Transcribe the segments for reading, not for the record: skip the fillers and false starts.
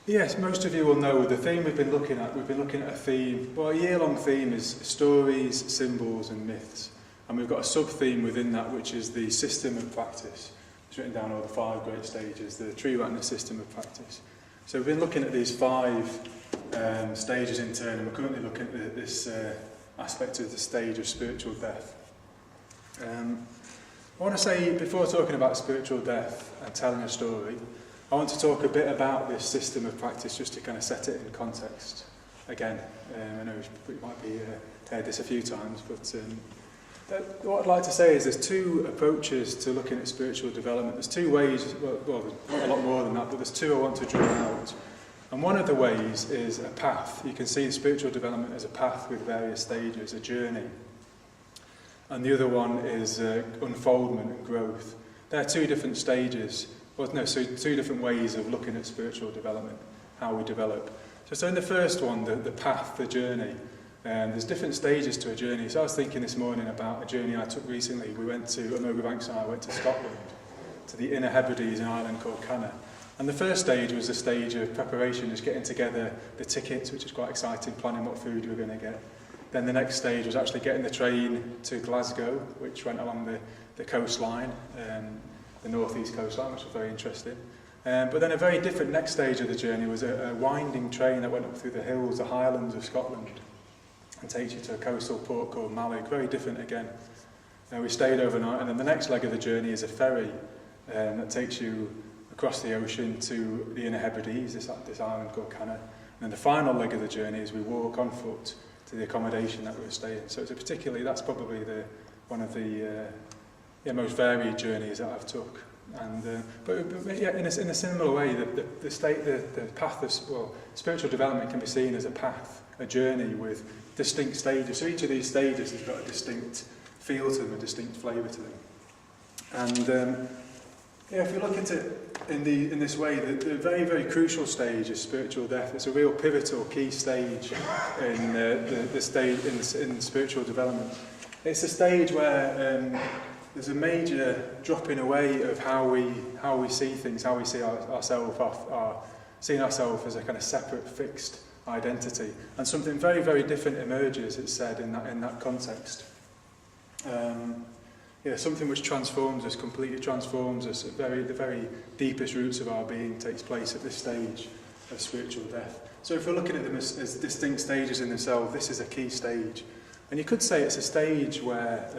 Yes, most of you will know the theme we've been looking at. We've been looking at a theme, well, a year-long theme is stories, symbols and myths. And we've got a sub-theme within that, which is the system of practice. It's written down all the 5 great stages, the tree ratner system of practice. So we've been looking at these 5 stages in turn, and we're currently looking at this aspect of the stage of spiritual death. I want to say, before talking about spiritual death and telling a story, I want to talk a bit about this system of practice just to kind of set it in context. Again, I know you might be heard this a few times, but what I'd like to say is there's 2 approaches to looking at spiritual development. There's 2 ways, well, a lot more than that, but there's 2 I want to draw out. And one of the ways is a path. You can see spiritual development as a path with various stages, a journey. And the other one is unfoldment and growth. There are 2 different stages. Well, no, so 2 different ways of looking at spiritual development, how we develop. So in the first one, the path, the journey, there's different stages to a journey. So I was thinking this morning about a journey I took recently. We went to, Banks and I went to Scotland, to the Inner Hebrides, an island called Canna. And the first stage was the stage of preparation, just getting together the tickets, which is quite exciting, planning what food we were going to get. Then the next stage was actually getting the train to Glasgow, which went along the coastline, the northeast coastline, which was very interesting. But then a very different next stage of the journey was a winding train that went up through the hills, the highlands of Scotland, and takes you to a coastal port called Mallock. Very different again. We stayed overnight, and then the next leg of the journey is a ferry that takes you across the ocean to the Inner Hebrides, this island called Canna. And then the final leg of the journey is we walk on foot to the accommodation that we were staying. So it's that's probably one of the most varied journeys that I've took. And but yeah, in a similar way, the path of spiritual development can be seen as a path, a journey with distinct stages. So each of these stages has got a distinct feel to them, a distinct flavour to them. And if you look at it in this way, the very, very crucial stage is spiritual death. It's a real pivotal key stage in the stage in spiritual development. It's a stage where there's a major dropping away of how we see things, how we see seeing ourselves as a kind of separate, fixed identity, and something very, very different emerges. It's said in that context. Something which transforms us, completely transforms us. The very deepest roots of our being takes place at this stage of spiritual death. So if we're looking at them as distinct stages in themselves, this is a key stage. And you could say it's a stage where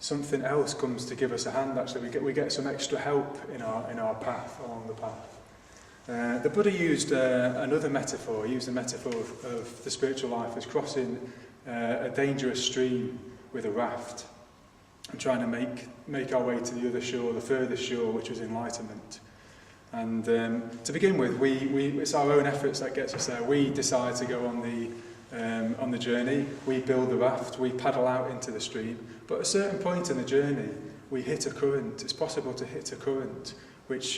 something else comes to give us a hand. Actually, we get some extra help in our path, along the path. The Buddha used another metaphor. He used the metaphor of the spiritual life as crossing a dangerous stream with a raft, and trying to make our way to the other shore, the furthest shore, which was enlightenment. And to begin with, it's our own efforts that gets us there. We decide to go on the journey. We build the raft. We paddle out into the stream. But at a certain point in the journey, we hit a current. It's possible to hit a current which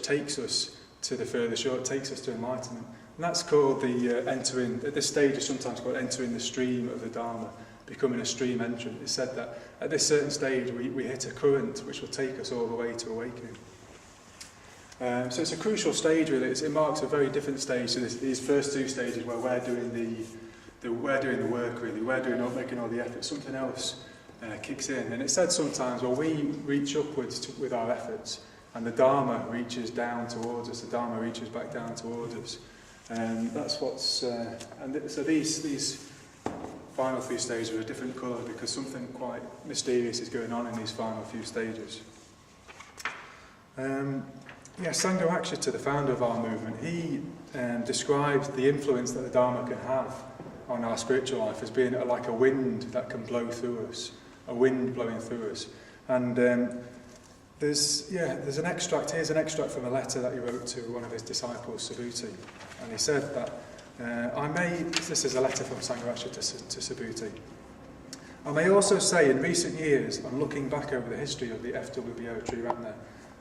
takes us to the furthest shore. It takes us to enlightenment. And that's called entering. At this stage, is sometimes called entering the stream of the Dharma, becoming a stream entrant. It's said that at this certain stage we hit a current which will take us all the way to awakening. So it's a crucial stage, really. It marks a very different stage to these first 2 stages where we're doing the work, really. We're making all the effort. Something else kicks in. And it's said sometimes, we reach upwards with our efforts, and the Dharma reaches down towards us. The Dharma reaches back down towards us. And that's what's... so these final few stages are a different colour because something quite mysterious is going on in these final few stages. Sangha Night, the founder of our movement, he describes the influence that the Dharma can have on our spiritual life as being like a wind that can blow through us, a wind blowing through us. And there's an extract. Here's an extract from a letter that he wrote to one of his disciples, Subhuti, and he said that. This is a letter from Sangha Night to Subhuti. I may also say, in recent years, and looking back over the history of the FWBO Tree Ratner,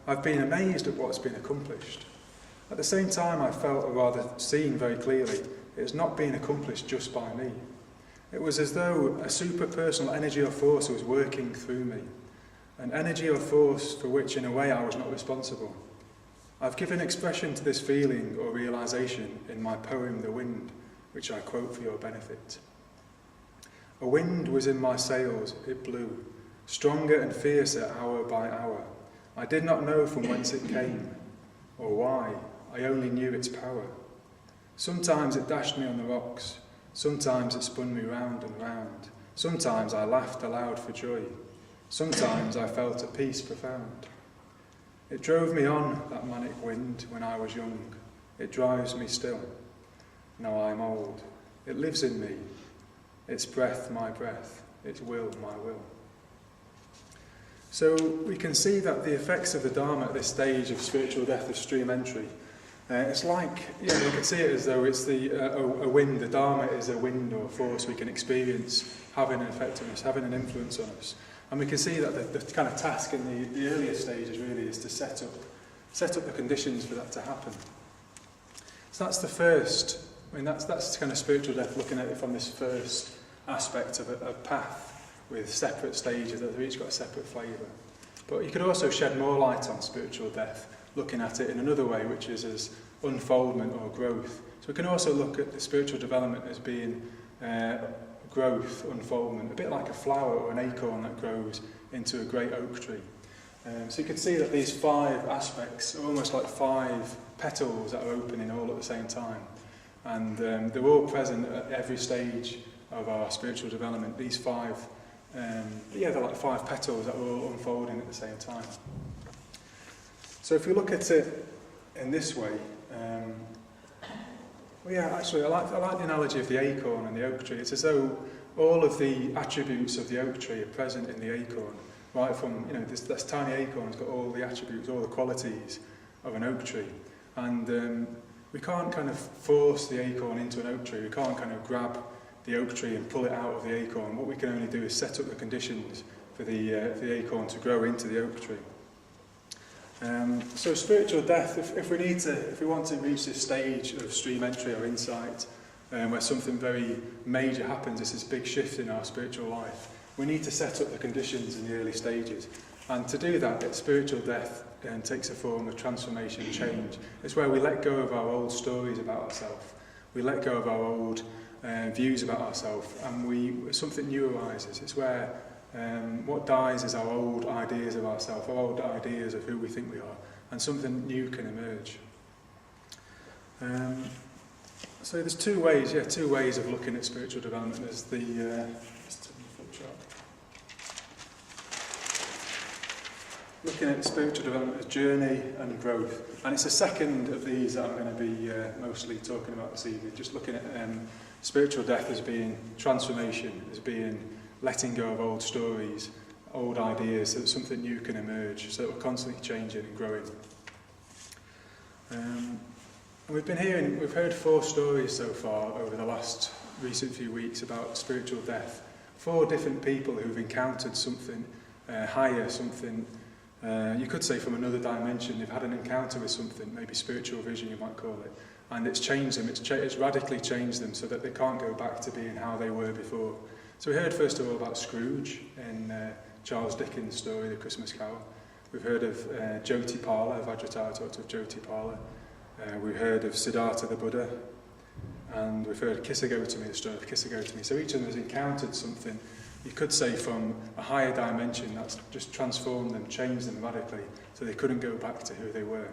I've been amazed at what's been accomplished. At the same time, I felt, or rather seen very clearly, it has not been accomplished just by me. It was as though a super-personal energy or force was working through me, an energy or force for which, in a way, I was not responsible. I've given expression to this feeling or realisation in my poem The Wind, which I quote for your benefit. A wind was in my sails, it blew, stronger and fiercer hour by hour. I did not know from whence it came, or why, I only knew its power. Sometimes it dashed me on the rocks, sometimes it spun me round and round. Sometimes I laughed aloud for joy, sometimes I felt a peace profound. It drove me on, that manic wind, when I was young. It drives me still. Now I am old. It lives in me. Its breath, my breath. Its will, my will. So we can see that the effects of the Dharma at this stage of spiritual death, of stream entry, it's like, we can see it as though it's a wind. The Dharma is a wind or a force we can experience having an effect on us, having an influence on us. And we can see that the kind of task in the earlier stages really is to set up the conditions for that to happen. So that's the first, that's kind of spiritual death, looking at it from this first aspect of a path with separate stages that have each got a separate flavour. But you could also shed more light on spiritual death, looking at it in another way, which is as unfoldment or growth. So we can also look at the spiritual development as being growth, unfoldment, a bit like a flower or an acorn that grows into a great oak tree. So you can see that these 5 aspects are almost like 5 petals that are opening all at the same time. And they're all present at every stage of our spiritual development. These 5, they're like 5 petals that are all unfolding at the same time. So if we look at it in this way, I like the analogy of the acorn and the oak tree. It's as though all of the attributes of the oak tree are present in the acorn. Right from, this tiny acorn's got all the attributes, all the qualities of an oak tree. And we can't kind of force the acorn into an oak tree. We can't kind of grab the oak tree and pull it out of the acorn. What we can only do is set up the conditions for the acorn to grow into the oak tree. So spiritual death, if we want to reach this stage of stream entry or insight, where something very major happens, it's this big shift in our spiritual life, we need to set up the conditions in the early stages. And to do that, spiritual death takes a form of transformation, change. It's where we let go of our old stories about ourselves. We let go of our old views about ourselves, and something new arises. It's where what dies is our old ideas of ourselves, our old ideas of who we think we are, and something new can emerge. So there's two ways of looking at spiritual development. There's the flip chart. Looking at spiritual development as journey and growth, and it's the second of these that I'm going to be mostly talking about this evening. Just looking at spiritual death as being transformation, as being letting go of old stories, old ideas, so that something new can emerge, so that we're constantly changing and growing. And we've heard 4 stories so far over the last recent few weeks about spiritual death. 4 different people who've encountered something higher, something, you could say from another dimension. They've had an encounter with something, maybe spiritual vision you might call it, and it's changed them, it's radically changed them so that they can't go back to being how they were before. So we heard first of all about Scrooge in Charles Dickens' story, The Christmas Carol. We've heard of Ajatasattu, of Ajatasattu, of Ajatasattu. We've heard of Siddhartha the Buddha, and we've heard of Kisagotami, the story of Kisagotami. So each of them has encountered something, you could say, from a higher dimension that's just transformed them, changed them radically, so they couldn't go back to who they were.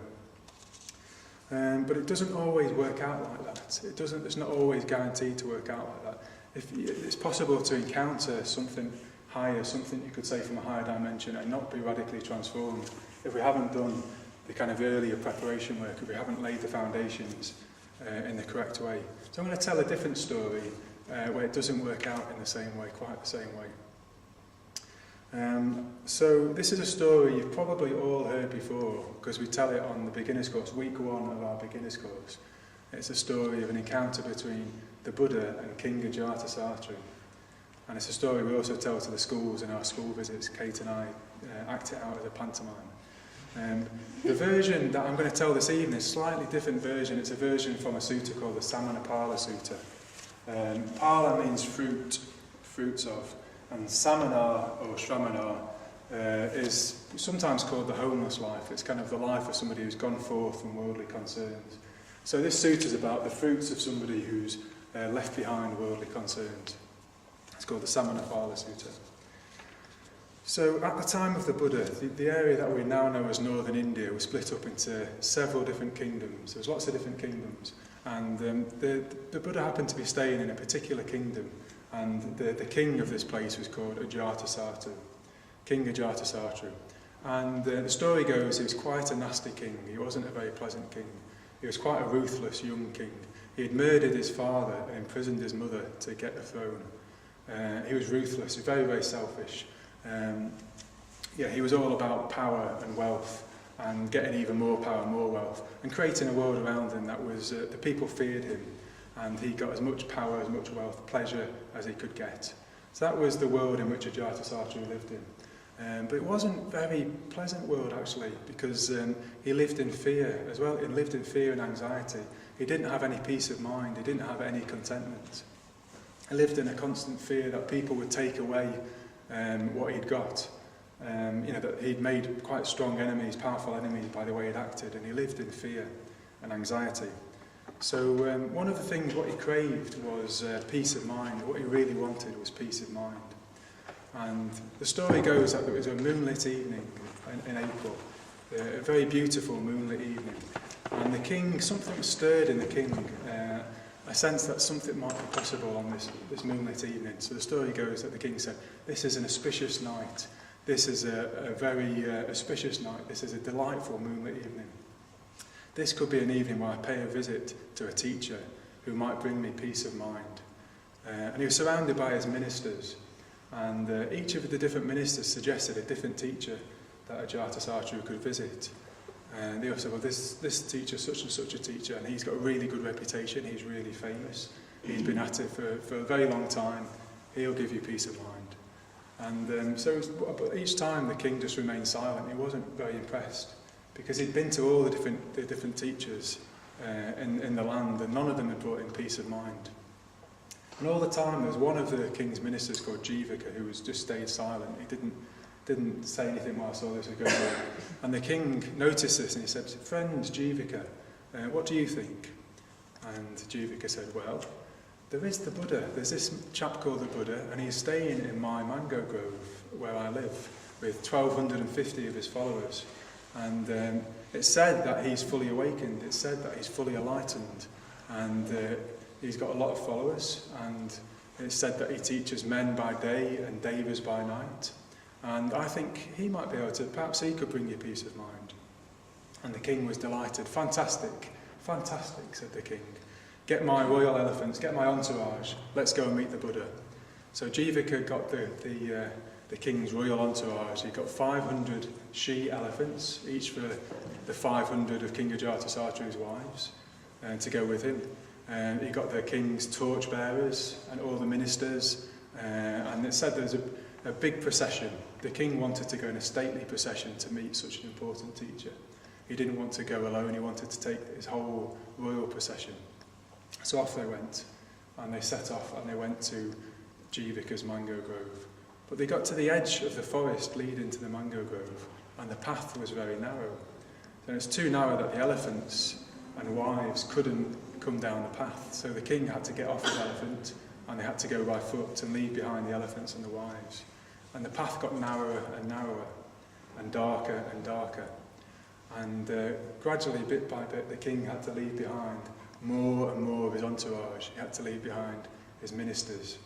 But it doesn't always work out like that. It's not always guaranteed to work out like that. It's possible to encounter something higher, something you could say from a higher dimension, and not be radically transformed if we haven't done the kind of earlier preparation work, if we haven't laid the foundations in the correct way. So I'm going to tell a different story where it doesn't work out in the same way, quite the same way. So this is a story you've probably all heard before, because we tell it on the beginner's course, week 1 of our beginner's course. It's a story of an encounter between the Buddha and King Ajatasattu. And it's a story we also tell to the schools in our school visits. Kate and I act it out as a pantomime. The version that I'm going to tell this evening is a slightly different version. It's a version from a sutta called the Samanaphala sutta. Phala means fruit, fruits of, and samana or shramana is sometimes called the homeless life. It's kind of the life of somebody who's gone forth from worldly concerns. So this sutta is about the fruits of somebody who's left behind worldly concerns. It's called the Samanaphala sutta. So at the time of the Buddha, the area that we now know as northern India was split up into several different kingdoms. There's lots of different kingdoms. And the Buddha happened to be staying in a particular kingdom. And the king of this place was called Ajatasattu. King Ajatasattu. And the story goes he was quite a nasty king. He wasn't a very pleasant king. He was quite a ruthless young king. He had murdered his father and imprisoned his mother to get the throne. He was ruthless, he was very, very selfish. He was all about power and wealth and getting even more power and more wealth and creating a world around him that was, the people feared him, and he got as much power, as much wealth, pleasure as he could get. So that was the world in which Ajatasattu lived in. But it wasn't a very pleasant world actually, because he lived in fear as well. He lived in fear and anxiety. He didn't have any peace of mind. He didn't have any contentment. He lived in a constant fear that people would take away what he'd got. That he'd made quite strong enemies, powerful enemies by the way he'd acted, and he lived in fear and anxiety. So one of the things what he craved was peace of mind. What he really wanted was peace of mind. And the story goes that there was a moonlit evening in April, a very beautiful moonlit evening, and the king, something stirred in the king, a sense that something might be possible on this moonlit evening. So the story goes that the king said, "This is an auspicious night. This is a very auspicious night. This is a delightful moonlit evening. This could be an evening where I pay a visit to a teacher who might bring me peace of mind." And he was surrounded by his ministers, and each of the different ministers suggested a different teacher that Ajatasattu could visit. And they all said, well, this teacher, such and such a teacher, and he's got a really good reputation, he's really famous, he's been at it for a very long time, he'll give you peace of mind. And but each time the king just remained silent. He wasn't very impressed, because he'd been to all the different teachers in the land, and none of them had brought him peace of mind. And all the time there was one of the king's ministers called Jivaka who was just stayed silent. He didn't say anything whilst all this was going on. And the king noticed this and he said, "Friend Jivaka, what do you think?" And Jivaka said, "Well, there is the Buddha. There's this chap called the Buddha, and he's staying in my mango grove where I live with 1,250 of his followers. And it's said that he's fully awakened. It's said that he's fully enlightened. And he's got a lot of followers. And it's said that he teaches men by day and devas by night. And I think he might be able to, perhaps he could bring you peace of mind." And the king was delighted. "Fantastic, fantastic," said the king. "Get my royal elephants, get my entourage, let's go and meet the Buddha." So Jivaka got the king's royal entourage. He got 500 she-elephants, each for the 500 of King Ajatasattu's wives, to go with him. He got the king's torchbearers and all the ministers, and it said there was a big procession. The king wanted to go in a stately procession to meet such an important teacher. He didn't want to go alone, he wanted to take his whole royal procession. So off they went, and they set off and they went to Jivaka's mango grove. But they got to the edge of the forest leading to the mango grove, and the path was very narrow. So it's too narrow that the elephants and wives couldn't come down the path. So the king had to get off his elephant, and they had to go by foot and leave behind the elephants and the wives. And the path got narrower and narrower, and darker and darker. And gradually, bit by bit, the king had to leave behind more and more of his entourage. He had to leave behind his ministers,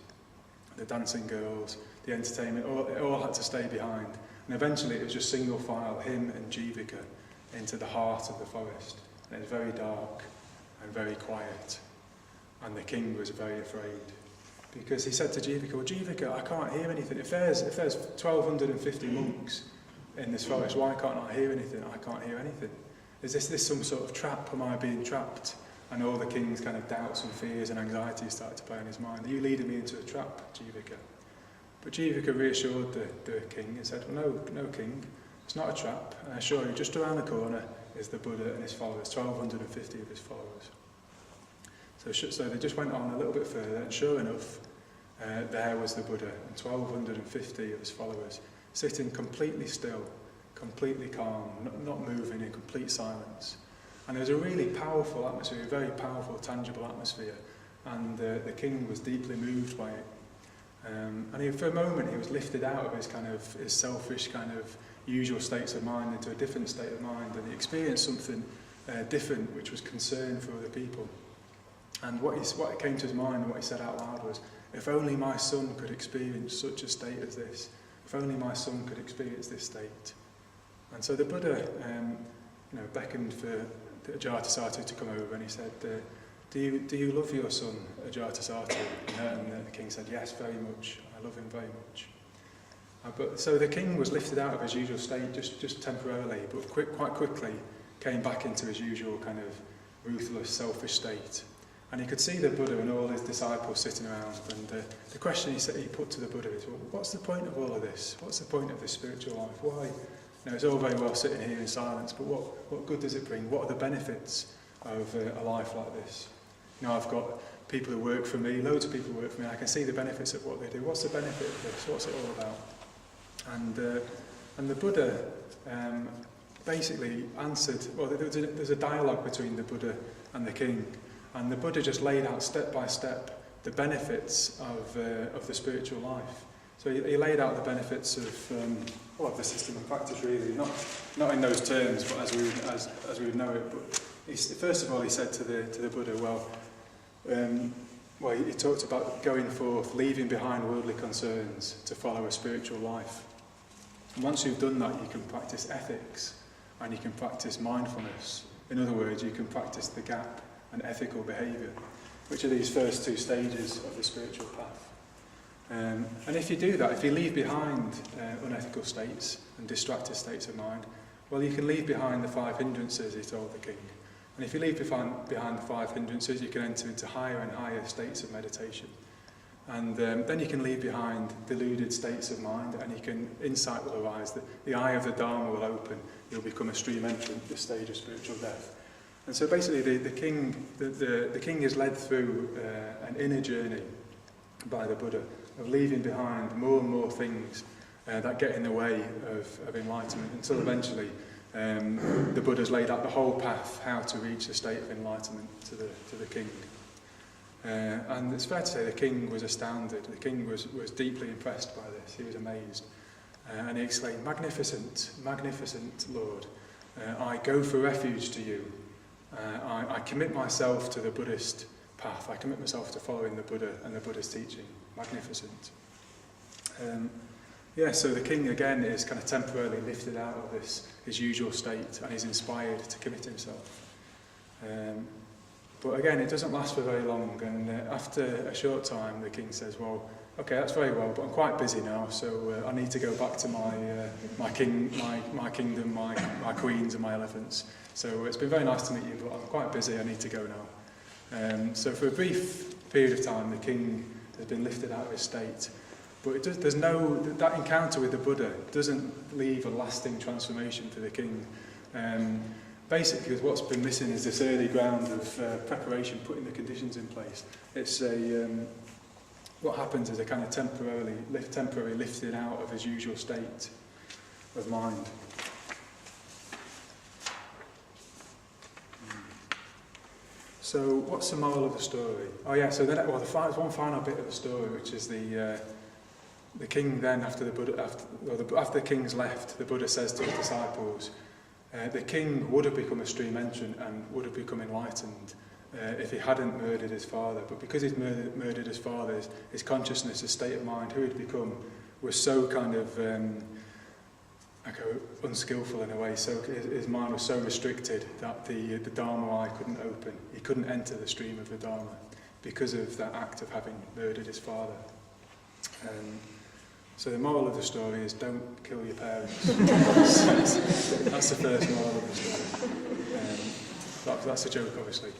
the dancing girls, the entertainment, it all had to stay behind. And eventually it was just single file, him and Jivaka, into the heart of the forest. And it was very dark and very quiet. And the king was very afraid, because he said to Jivaka, "Well, Jivaka, I can't hear anything. If there's 1,250 monks in this forest, why can't I hear anything? I can't hear anything. Is this some sort of trap? Am I being trapped?" And all the king's kind of doubts and fears and anxieties started to play on his mind. "Are you leading me into a trap, Jivaka?" But Jivaka reassured the king and said, "Well, no, king, it's not a trap. And I assure you, just around the corner is the Buddha and his followers, 1,250 of his followers." So they just went on a little bit further, and sure enough, there was the Buddha and 1,250 of his followers sitting completely still, completely calm, not moving, in complete silence. And there was a really powerful atmosphere, a very powerful, tangible atmosphere, and the king was deeply moved by it. For a moment he was lifted out of his selfish kind of usual states of mind into a different state of mind, and he experienced something different, which was concern for other people. And what came to his mind and what he said out loud was, if only my son could experience such a state as this, if only my son could experience this state. And so the Buddha beckoned for Ajatasattu to come over, and he said, do you love your son, Ajatasattu? And the king said, yes, very much. I love him very much. So the king was lifted out of his usual state just temporarily, but quite quickly came back into his usual kind of ruthless, selfish state. And he could see the Buddha and all his disciples sitting around, and the question he put to the Buddha is, well, what's the point of all of this? What's the point of this spiritual life? Why? It's all very well sitting here in silence, but what good does it bring? What are the benefits of a life like this? I've got people who work for me, loads of people who work for me, I can see the benefits of what they do. What's the benefit of this? What's it all about? And the Buddha basically answered, well, there's a dialogue between the Buddha and the king, and the Buddha just laid out step by step the benefits of the spiritual life. So he laid out the benefits of the system of practice, really, not in those terms, but as we would know it. But first of all, he said to the Buddha, he talked about going forth, leaving behind worldly concerns to follow a spiritual life. And once you've done that, you can practice ethics and you can practice mindfulness. In other words, you can practice the gap and ethical behaviour, which are these first two stages of the spiritual path. And if you do that, if you leave behind unethical states and distracted states of mind, well, you can leave behind the 5 hindrances, he told the king. And if you leave behind the 5 hindrances, you can enter into higher and higher states of meditation. And then you can leave behind deluded states of mind, and insight will arise, the eye of the Dharma will open, you'll become a stream entrant, this stage of spiritual death. And so basically the king is led through an inner journey by the Buddha, of leaving behind more and more things that get in the way of enlightenment, until eventually the Buddha's laid out the whole path, how to reach a state of enlightenment to the king. And it's fair to say the king was astounded. The king was deeply impressed by this. He was amazed. And he exclaimed, "Magnificent, magnificent Lord, I go for refuge to you. I commit myself to the Buddhist path. I commit myself to following the Buddha and the Buddhist teaching. Magnificent." So the king again is kind of temporarily lifted out of his usual state, and he's inspired to commit himself. But again, it doesn't last for very long, and after a short time the king says, "Well, okay, that's very well, but I'm quite busy now, so I need to go back to my kingdom, my queens and my elephants. So it's been very nice to meet you, but I'm quite busy, I need to go now." So for a brief period of time, the king has been lifted out of his state. But that encounter with the Buddha doesn't leave a lasting transformation for the king. Basically, what's been missing is this early ground of preparation, putting the conditions in place. It's what happens is a kind of temporary lifted out of his usual state of mind. So, what's the moral of the story? Oh yeah, so there's one final bit of the story, which is the king then, after the king's left, the Buddha says to his disciples, the king would have become a stream entrant and would have become enlightened if he hadn't murdered his father. But because he'd murdered his father, his consciousness, his state of mind, who he'd become, was so kind of unskillful in a way. So his mind was so restricted that the Dharma eye couldn't open. He couldn't enter the stream of the Dharma because of that act of having murdered his father. So the moral of the story is, don't kill your parents. That's the first moral of the story. That's a joke, obviously.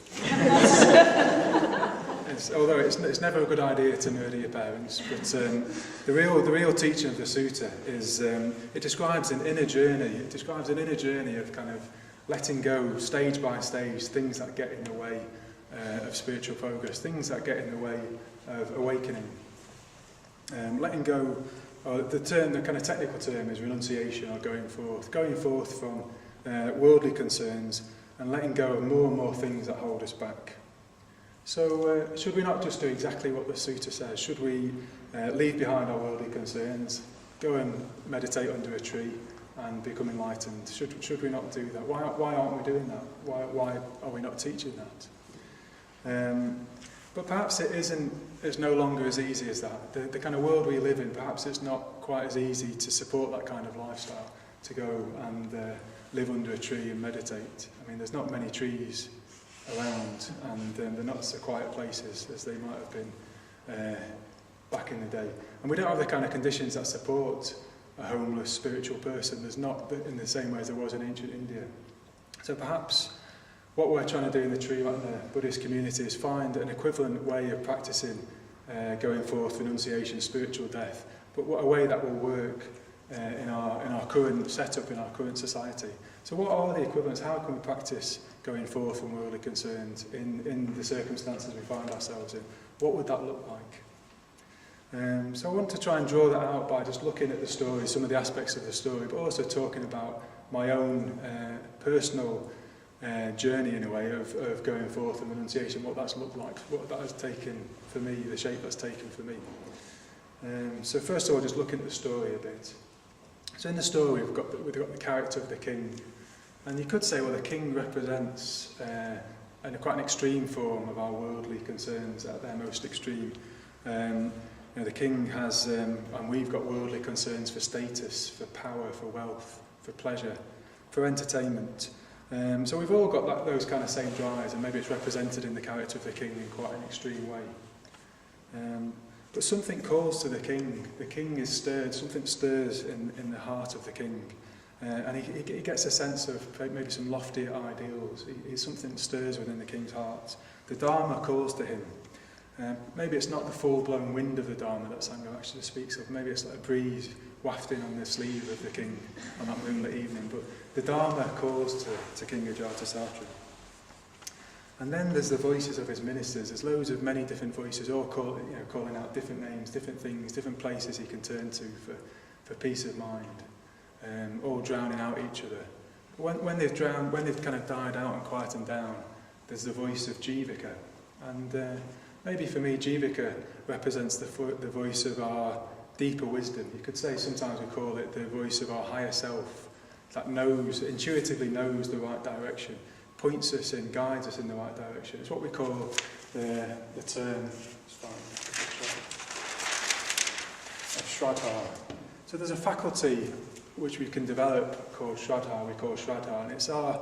Although it's never a good idea to murder your parents, but the real teaching of the sutta is it describes an inner journey. It describes an inner journey of kind of letting go, stage by stage, things that get in the way of spiritual progress, things that get in the way of awakening. Letting go the kind of technical term is renunciation, or going forth from worldly concerns and letting go of more and more things that hold us back. So should we not just do exactly what the sutta says? Should we leave behind our worldly concerns, go and meditate under a tree and become enlightened? Should we not do that? Why aren't we doing that? Why are we not teaching that? But perhaps it's no longer as easy as that. The kind of world we live in, perhaps it's not quite as easy to support that kind of lifestyle, to go and live under a tree and meditate. I mean, there's not many trees around, and they're not so quiet places as they might have been back in the day. And we don't have the kind of conditions that support a homeless spiritual person. There's not in the same way as there was in ancient India. So perhaps what we're trying to do in the Tree Mat and the Buddhist community is find an equivalent way of practicing going forth, renunciation, spiritual death, but a way that will work in our current setup, in our current society. So what are the equivalents? How can we practice going forth from worldly concerns in the circumstances we find ourselves in? What would that look like? So I want to try and draw that out by just looking at the story, some of the aspects of the story, but also talking about my own personal journey, in a way, of going forth and renunciation, what that's looked like, what that has taken for me, the shape that's taken for me. So first of all, just looking at the story a bit. So in the story, we've got the character of the king, and you could say, well, the king represents quite an extreme form of our worldly concerns at their most extreme. The king has, and we've got worldly concerns for status, for power, for wealth, for pleasure, for entertainment. So we've all got those kind of same drives, and maybe it's represented in the character of the king in quite an extreme way. But something calls to the king. The king is stirred, something stirs in the heart of the king. And he gets a sense of maybe some loftier ideals. Something stirs within the king's heart. The Dharma calls to him. Maybe it's not the full-blown wind of the Dharma that Sangha actually speaks of. Maybe it's like a breeze wafting on the sleeve of the king on that moonlit evening. But the Dharma calls to King Ajatasattu. And then there's the voices of his ministers. There's loads of many different voices, all calling out different names, different things, different places he can turn to for peace of mind, all drowning out each other. When they've kind of died out and quietened down, there's the voice of Jivaka. And maybe for me, Jivaka represents the voice of our deeper wisdom. You could say sometimes we call it the voice of our higher self, that intuitively knows the right direction, points us in, guides us in the right direction. It's what we call the term of Shraddha. So there's a faculty which we can develop called Shraddha, we call Shraddha, and it's our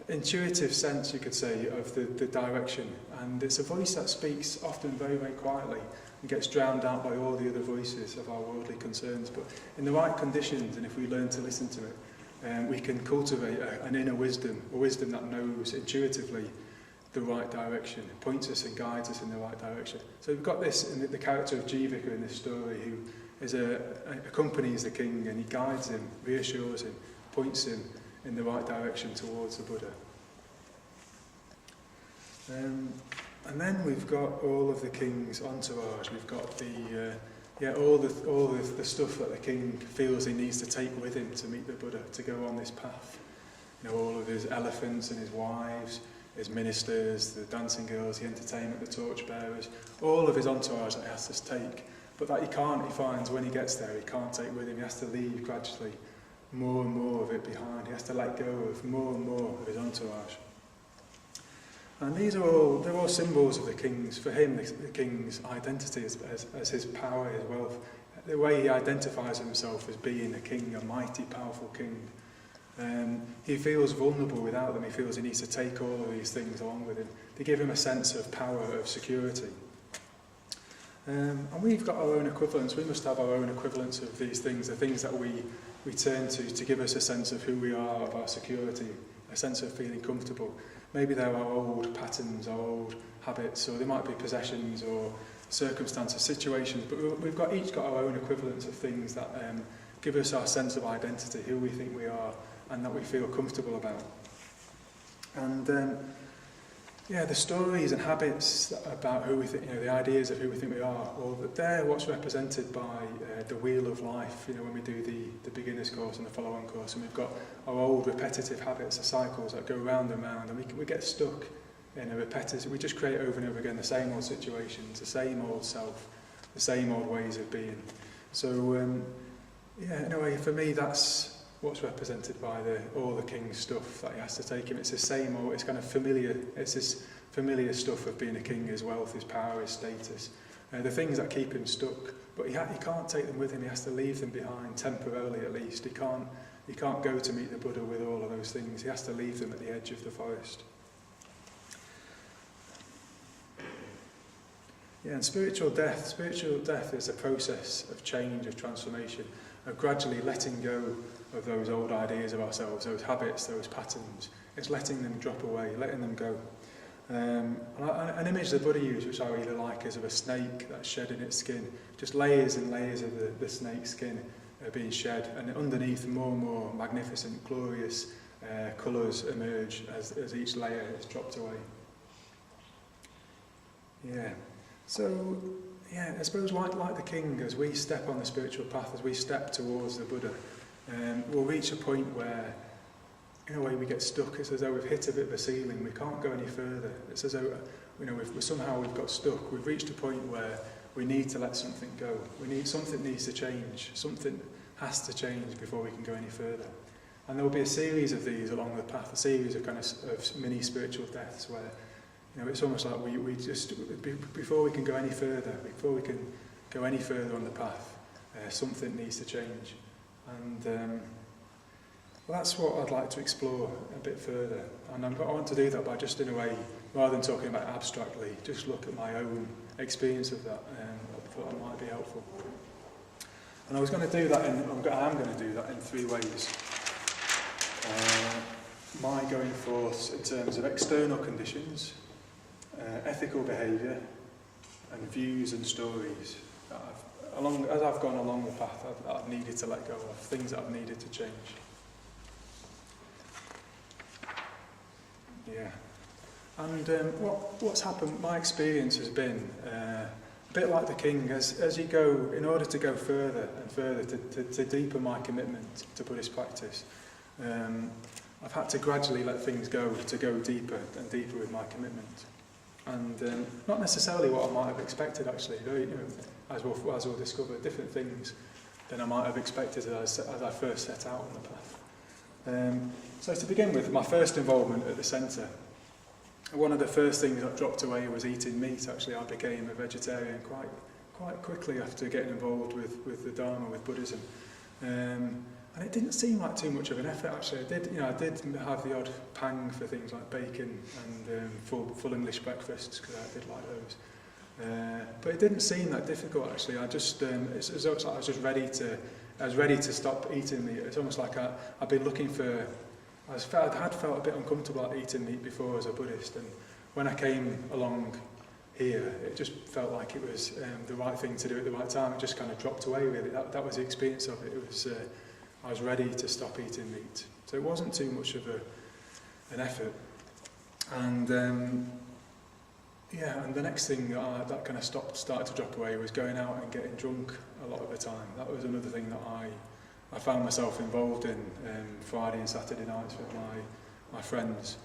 intuitive sense, you could say, of the direction. And it's a voice that speaks often very, very quietly and gets drowned out by all the other voices of our worldly concerns. But in the right conditions, and if we learn to listen to it, we can cultivate an inner wisdom, a wisdom that knows intuitively the right direction. It points us and guides us in the right direction. So we've got this in the character of Jivaka in this story, who accompanies the king, and he guides him, reassures him, points him in the right direction towards the Buddha. And then we've got all of the king's entourage. We've got all the stuff that the king feels he needs to take with him to meet the Buddha, to go on this path. All of his elephants and his wives, his ministers, the dancing girls, the entertainment, the torchbearers, all of his entourage that he has to take, but that he finds when he gets there, he can't take with him. He has to leave gradually more and more of it behind. He has to let go of more and more of his entourage. And they're all symbols of the king's, for him, the king's identity as his power, his wealth, the way he identifies himself as being a king, a mighty, powerful king. He feels vulnerable without them. He feels he needs to take all of these things along with him. They give him a sense of power, of security. And we've got our own equivalents. We must have our own equivalents of these things, the things that we turn to give us a sense of who we are, of our security, a sense of feeling comfortable. Maybe they're our old patterns, our old habits, or they might be possessions or circumstances, situations, but we've each got our own equivalents of things that give us our sense of identity, who we think we are, and that we feel comfortable about. And the stories and habits about who we think, the ideas of who we think we are, well, they're what's represented by the wheel of life, when we do the beginner's course and the follow-on course, and we've got our old repetitive habits, the cycles that go round and round, and we get stuck in a repetitive, we just create over and over again the same old situations, the same old self, the same old ways of being. So, in a way, for me, that's what's represented by all the king's stuff that he has to take him. It's the same old, it's kind of familiar, it's this familiar stuff of being a king, his wealth, his power, his status, the things that keep him stuck, but he can't take them with him, he has to leave them behind, temporarily at least. He can't go to meet the Buddha with all of those things, he has to leave them at the edge of the forest. Yeah, and spiritual death is a process of change, of transformation, of gradually letting go of those old ideas of ourselves, those habits, those patterns. It's letting them drop away, letting them go. An image the Buddha used, which I really like, is of a snake that's shedding its skin. Just layers and layers of the snake's skin are being shed, and underneath more and more magnificent, glorious colours emerge as each layer is dropped away. Yeah. So, I suppose like the king, as we step on the spiritual path, as we step towards the Buddha, we'll reach a point where, in a way, we get stuck. It's as though we've hit a bit of a ceiling. We can't go any further. It's as though, we've got stuck. We've reached a point where we need to let something go. Something needs to change. Something has to change before we can go any further. And there will be a series of these along the path, a series of kind of mini spiritual deaths where, it's almost like we just, before we can go any further, on the path, something needs to change. And that's what I'd like to explore a bit further. And I want to do that by just, in a way, rather than talking about abstractly, just look at my own experience of that. I thought that might be helpful. And I am going to do that in 3 ways. My going forth in terms of external conditions, ethical behaviour, and views and stories that as I've gone along the path I've needed to let go of, things that I've needed to change. Yeah. And what's happened, my experience has been a bit like the king, as you go, in order to go further and further, to deepen my commitment to Buddhist practice, I've had to gradually let things go, to go deeper and deeper with my commitment. And not necessarily what I might have expected, actually. As we'll discover, different things than I might have expected as I first set out on the path. So to begin with, my first involvement at the centre, one of the first things that dropped away was eating meat. Actually, I became a vegetarian quite quickly after getting involved with the Dharma, with Buddhism. And it didn't seem like too much of an effort, actually. I did have the odd pang for things like bacon and full English breakfasts, because I did like those. But it didn't seem that difficult, actually. It's as though I was just ready to stop eating meat. It's almost like I'd been looking for. I had felt a bit uncomfortable about eating meat before as a Buddhist, and when I came along here, it just felt like it was the right thing to do at the right time. It just kind of dropped away, really. That was the experience of it. It was. I was ready to stop eating meat. So it wasn't too much of an effort. And and the next thing that kind of started to drop away was going out and getting drunk a lot of the time. That was another thing that I found myself involved in Friday and Saturday nights with my friends.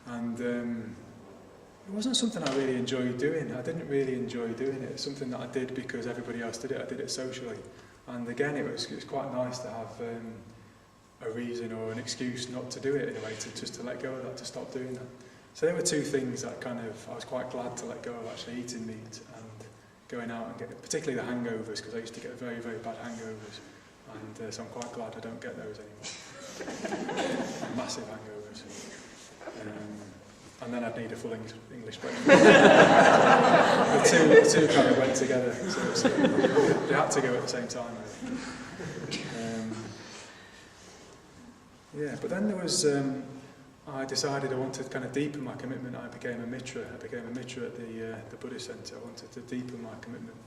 And it wasn't something I really enjoyed doing. I didn't really enjoy doing it. It's something that I did because everybody else did it. I did it socially. And again, it was quite nice to have a reason or an excuse not to do it, in a way, to let go of that, to stop doing that. So there were 2 things that I was quite glad to let go of, actually, eating meat and going out and getting, particularly the hangovers, because I used to get very, very bad hangovers. And so I'm quite glad I don't get those anymore. Massive hangovers. And then I'd need a full English breakfast. the two kind of went together, so they had to go at the same time. But then there was, I decided I wanted to kind of deepen my commitment. I became a mitra. at the Buddhist Centre. I wanted to deepen my commitment.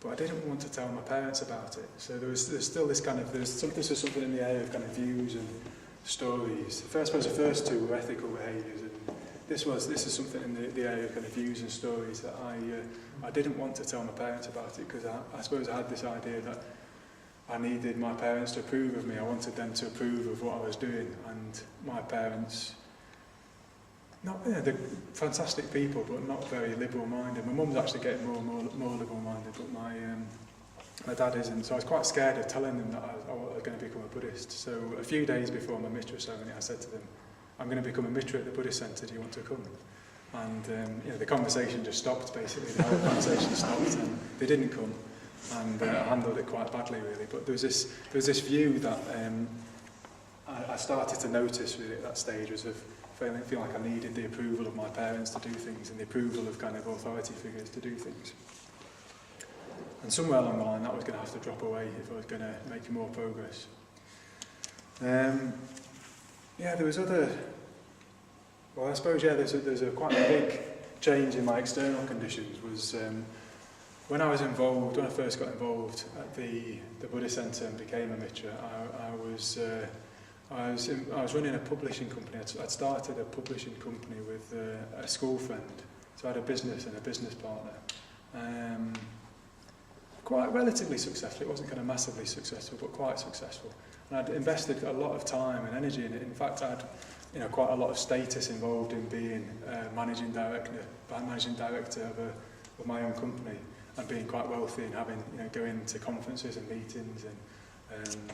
But I didn't want to tell my parents about it. So there's still this kind of, this was something in the area of kind of views and stories. I suppose the first 2 were ethical behaviours, and this is something in the area of kind of views and stories that I didn't want to tell my parents about it, because I suppose I had this idea that I needed my parents to approve of me. I wanted them to approve of what I was doing, and my parents, they're fantastic people, but not very liberal-minded. My mum's actually getting more liberal-minded, but my dad isn't. So I was quite scared of telling them that I was going to become a Buddhist. So a few days before my Mitra ceremony, I said to them, I'm going to become a Mitra at the Buddhist Centre, do you want to come? And the conversation just stopped, basically. The whole conversation stopped, and they didn't come. And I handled it quite badly, really. But there was this view that I started to notice, really, at that stage, was of feeling like I needed the approval of my parents to do things, and the approval of kind of authority figures to do things. And somewhere along the line, that was going to have to drop away if I was going to make more progress. There was other... Well, I suppose, there's a quite a big change in my external conditions. Was when I first got involved at the Buddhist Centre and became a Mitra, I was running a publishing company. I'd started a publishing company with a school friend. So I had a business and a business partner. Quite relatively successful. It wasn't kind of massively successful, but quite successful. And I'd invested a lot of time and energy in it. In fact, I'd quite a lot of status involved in being managing director of my own company, and being quite wealthy and having going to conferences and meetings, and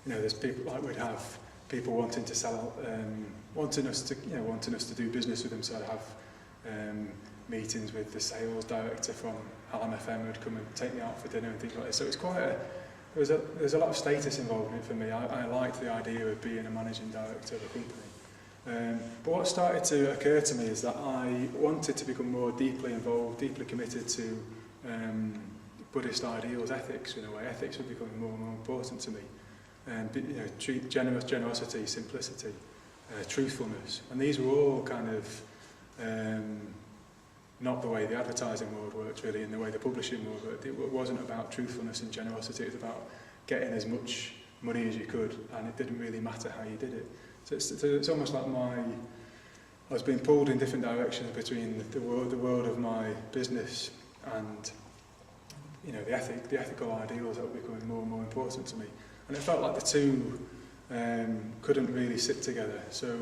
there's people we'd have people wanting to sell, wanting us to do business with them. So I'd have meetings with the sales director from Hallam FM who'd come and take me out for dinner and things like this. So it's quite there's a lot of status involved in it for me. I liked the idea of being a managing director of a company. But what started to occur to me is that I wanted to become more deeply involved, deeply committed to Buddhist ideals, ethics in a way. Ethics were becoming more and more important to me. Generosity, simplicity, truthfulness. And these were all kind of not the way the advertising world worked, really, and the way the publishing world worked. It wasn't about truthfulness and generosity. It was about getting as much money as you could, and it didn't really matter how you did it. So it's almost like I was being pulled in different directions between the world of my business and the ethical ideals that were becoming more and more important to me. And it felt like the two couldn't really sit together. So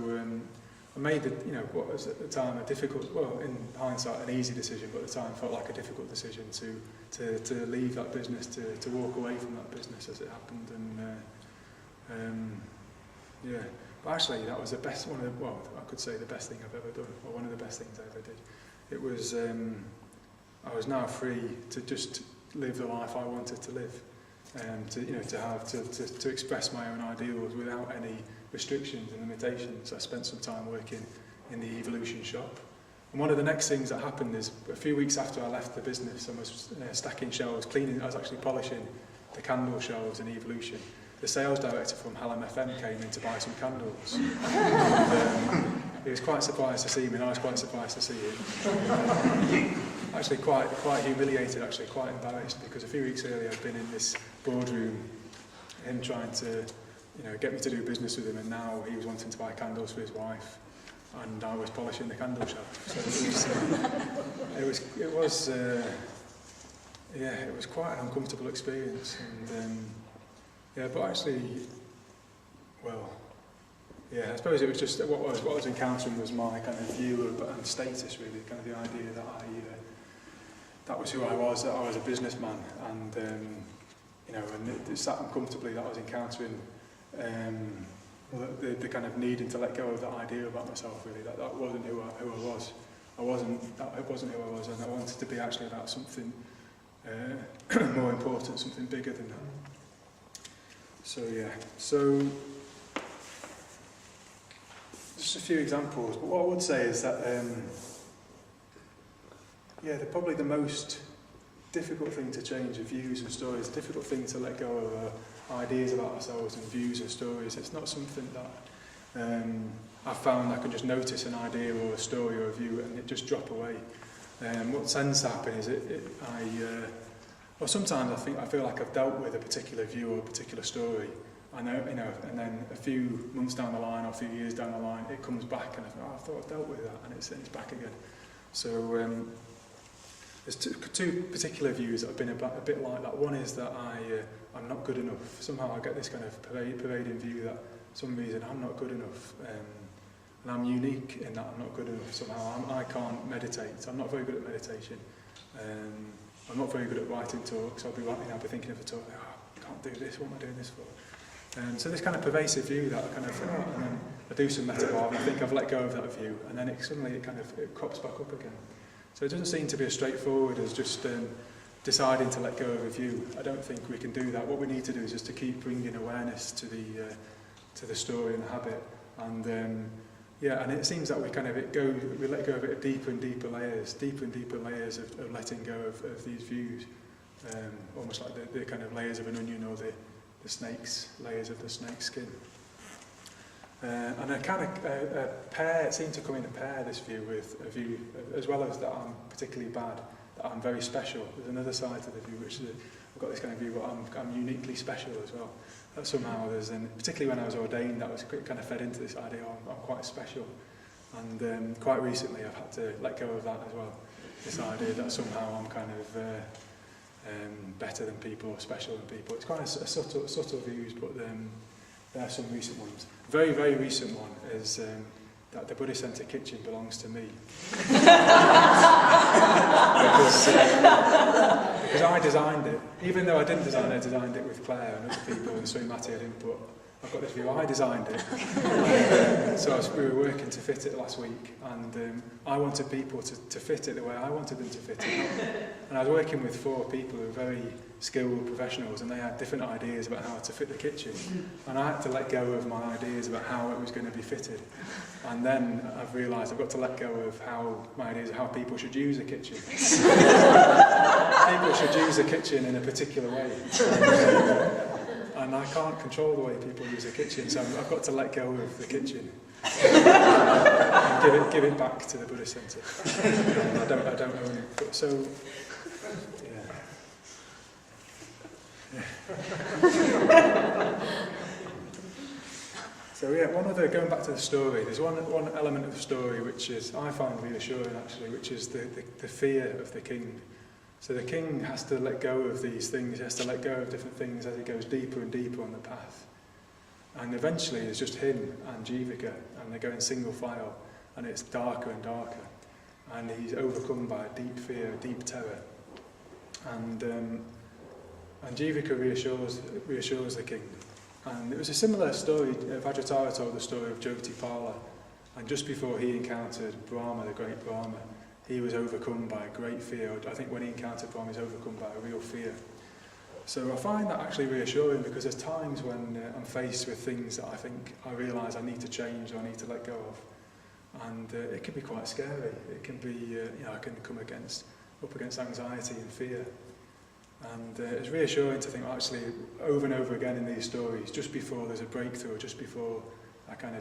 I made what was at the time a difficult, well, in hindsight, an easy decision, but at the time felt like a difficult decision to leave that business, to walk away from that business as it happened, and But actually, that was the best I could say the best thing I've ever done, or one of the best things I ever did. It was I was now free to just live the life I wanted to live, to express my own ideals without any restrictions and limitations. I spent some time working in the evolution shop. And one of the next things that happened is, a few weeks after I left the business and was stacking shelves, I was actually polishing the candle shelves in evolution. The sales director from Hallam FM came in to buy some candles. And, he was quite surprised to see me, and I was quite surprised to see him. Actually quite humiliated, quite embarrassed, because a few weeks earlier I'd been in this boardroom, him trying to get me to do business with him, and now he was wanting to buy candles for his wife, and I was polishing the candle shelf. So it was quite an uncomfortable experience, and but actually, I suppose it was just what I was encountering was my kind of view and status, really, kind of the idea that that was who I was, that I was a businessman, and and it sat uncomfortably that I was encountering the kind of needing to let go of that idea about myself, really, that wasn't who I was. It wasn't who I was, and I wanted to be actually about something more important, something bigger than that. So just a few examples, but what I would say is that probably the most difficult thing to change are views and stories, a difficult thing to let go of ideas about ourselves and views and stories. It's not something that I found I could just notice an idea or a story or a view and it just drop away. What tends to happen is sometimes I feel like I've dealt with a particular view or a particular story, I know, and then a few months down the line or a few years down the line, it comes back, and I think, I thought I've dealt with that, and it's back again. So there's two particular views that have been a bit like that. One is that I'm not good enough. Somehow I get this kind of pervading view that for some reason I'm not good enough, and I'm unique in that I'm not good enough. Somehow I can't meditate. I'm not very good at meditation. I'm not very good at writing talks. I'll be thinking of a talk. I can't do this. What am I doing this for? So this kind of pervasive view that I kind of, and then I do some metabar, and I think I've let go of that view, and then it crops back up again. So it doesn't seem to be as straightforward as just deciding to let go of a view. I don't think we can do that. What we need to do is just to keep bringing awareness to the story and the habit, and and it seems that we let go of it at deeper and deeper layers of letting go of these views, almost like the kind of layers of an onion, or the layers of the snake's skin. And a pair, it seemed to come in a pair, this view, with a view, as well as that I'm particularly bad, that I'm very special. There's another side to the view, which is, I've got this kind of view, but I'm uniquely special as well. That somehow particularly when I was ordained, that was kind of fed into this idea, I'm quite special. And quite recently I've had to let go of that as well. This idea that somehow I'm kind of better than people, or special than people. It's quite a subtle views, but there are some recent ones. Very, very recent one is that the Buddhist Centre kitchen belongs to me. Because I designed it. Even though I didn't design it, I designed it with Claire and other people, and Srimati I didn't, but I've got this view, I designed it. So we were working to fit it last week, and I wanted people to fit it the way I wanted them to fit it. And I was working with 4 people who were very skilled professionals, and they had different ideas about how to fit the kitchen. And I had to let go of my ideas about how it was going to be fitted. And then I've realised I've got to let go of my ideas of how people should use a kitchen. People should use a kitchen in a particular way. And I can't control the way people use a kitchen, so I've got to let go of the kitchen and give it back to the Buddhist Centre. I don't own it. But so, going back to the story, there's one element of the story which is, I find reassuring actually, which is the fear of the king. So the king has to let go of these things, he has to let go of different things as he goes deeper and deeper on the path. And eventually it's just him and Jivaka, and they're going single file, and it's darker and darker. And he's overcome by a deep fear, a deep terror. And Jivaka reassures the king. And it was a similar story, Ajatasattu told the story of Jyotipala, and just before he encountered Brahma, the great Brahma, he was overcome by a great fear. I think when he encountered Brahma, he was overcome by a real fear. So I find that actually reassuring, because there's times when I'm faced with things that I realise I need to change, or I need to let go of. And it can be quite scary. It can be, I can come up against anxiety and fear. And it's reassuring to think, actually, over and over again in these stories, just before there's a breakthrough, or just before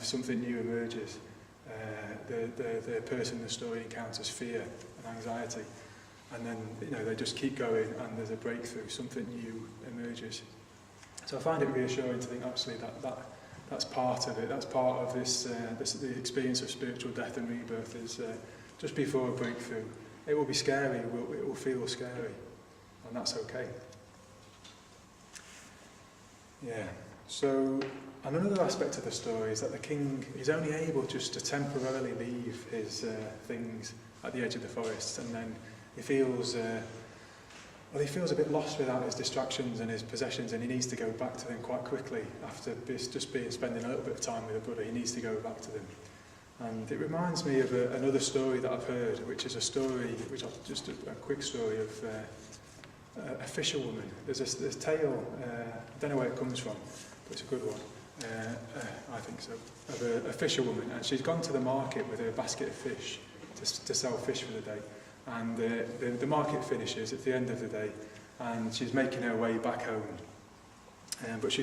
something new emerges, the person in the story encounters fear and anxiety, and then they just keep going, and there's a breakthrough, something new emerges. So I find it reassuring to think, actually, that's part of it. That's part of the experience of spiritual death and rebirth. Is just before a breakthrough, it will be scary. It will feel scary, and that's okay. Yeah. So. And another aspect of the story is that the king is only able just to temporarily leave his things at the edge of the forest, and then he feels a bit lost without his distractions and his possessions, and he needs to go back to them quite quickly after spending a little bit of time with the Buddha. He needs to go back to them. And it reminds me of another story that I've heard, which is a quick story of a fisherwoman. There's a tale, I don't know where it comes from, but it's a good one. I think so, of a fisherwoman, and she's gone to the market with her basket of fish to sell fish for the day, and the market finishes at the end of the day, and she's making her way back home, but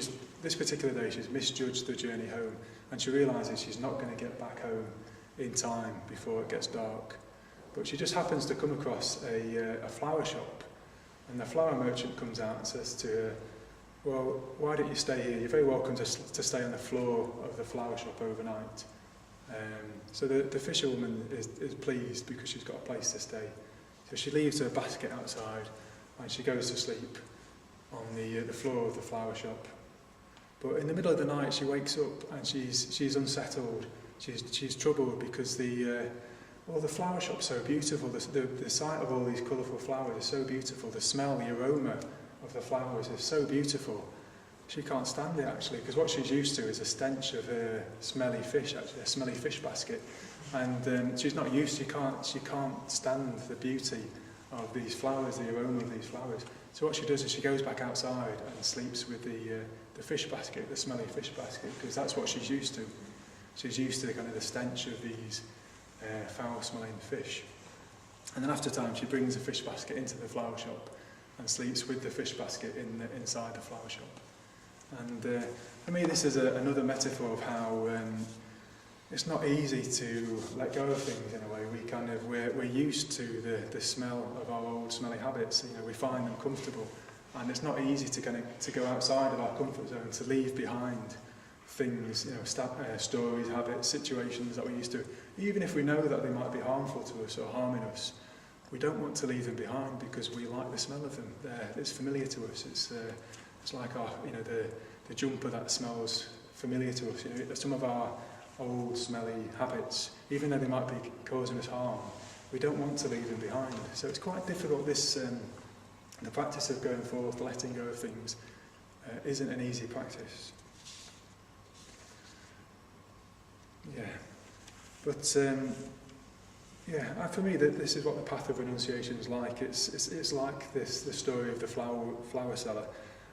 this particular day she's misjudged the journey home, and she realises she's not going to get back home in time before it gets dark. But she just happens to come across a flower shop, and the flower merchant comes out and says to her, well, why don't you stay here? You're very welcome to stay on the floor of the flower shop overnight. So the fisherwoman is pleased because she's got a place to stay. So she leaves her basket outside and she goes to sleep on the floor of the flower shop. But in the middle of the night she wakes up and she's unsettled. She's troubled because the flower shop's so beautiful. The sight of all these colourful flowers is so beautiful. The smell, the aroma of the flowers is so beautiful. She can't stand it actually, because what she's used to is a stench of a smelly fish, actually, a smelly fish basket. And she's not used, she can't stand the beauty of these flowers, the aroma of these flowers. So what she does is she goes back outside and sleeps with the fish basket, the smelly fish basket, because that's what she's used to. She's used to kind of the stench of these foul-smelling fish. And then after time she brings the fish basket into the flower shop and sleeps with the fish basket inside the flower shop. And for me this is another metaphor of how it's not easy to let go of things in a way. We're used to the smell of our old smelly habits. We find them comfortable, and it's not easy to go outside of our comfort zone, to leave behind things, stories, habits, situations that we're used to. Even if we know that they might be harmful to us or harming us, we don't want to leave them behind because we like the smell of them. It's familiar to us. It's like the jumper that smells familiar to us. Some of our old smelly habits, even though they might be causing us harm, we don't want to leave them behind. So it's quite difficult. The practice of going forth, letting go of things, isn't an easy practice. Yeah, but for me, this is what the path of renunciation is like. It's like the story of the flower seller.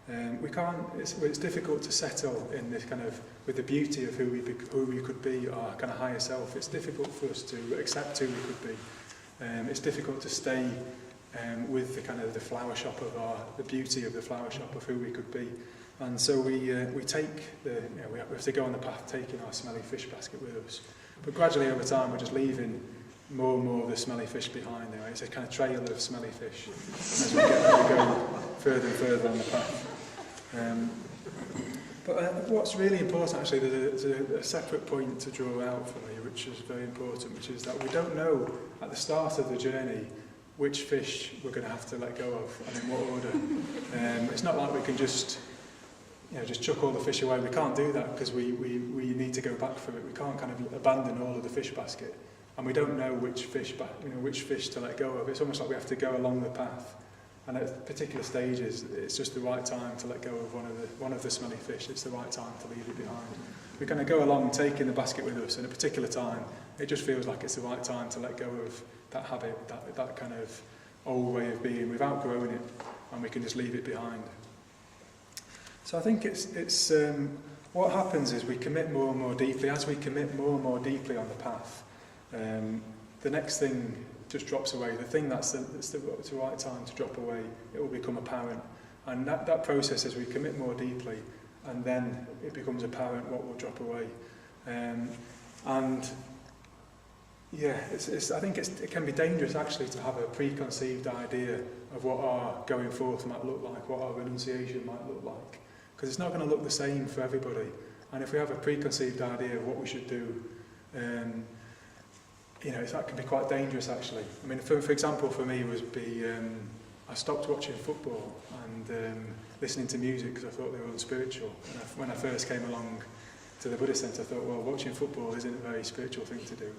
It's difficult to settle in this kind of with the beauty of who we could be, our kind of higher self. It's difficult for us to accept who we could be. It's difficult to stay with the kind of the flower shop of the beauty of the flower shop of who we could be. And so we take we have to go on the path taking our smelly fish basket with us. But gradually over time we're just leaving more and more of the smelly fish behind. It's a kind of trail of smelly fish as we go further and further on the path. But what's really important actually, there's a separate point to draw out for me, which is very important, which is that we don't know at the start of the journey which fish we're going to have to let go of and in what order. It's not like we can just chuck all the fish away. We can't do that because we need to go back for it. We can't kind of abandon all of the fish basket, and we don't know which fish to let go of. It's almost like we have to go along the path, and at particular stages, it's just the right time to let go of one of the smelly fish. It's the right time to leave it behind. We're going to go along taking the basket with us, and at a particular time, it just feels like it's the right time to let go of that habit, that kind of old way of being. We've outgrown it, and we can just leave it behind. So I think it's what happens is we commit more and more deeply. As we commit more and more deeply on the path, the next thing just drops away. The thing that's the right time to drop away, it will become apparent. And that process, as we commit more deeply, and then it becomes apparent what will drop away. I think it can be dangerous actually to have a preconceived idea of what our going forth might look like, what our renunciation might look like. Because it's not going to look the same for everybody. And if we have a preconceived idea of what we should do, that can be quite dangerous actually. I mean, for example, for me I stopped watching football and listening to music because I thought they were unspiritual. And when I first came along to the Buddhist Centre, I thought, well, watching football isn't a very spiritual thing to do,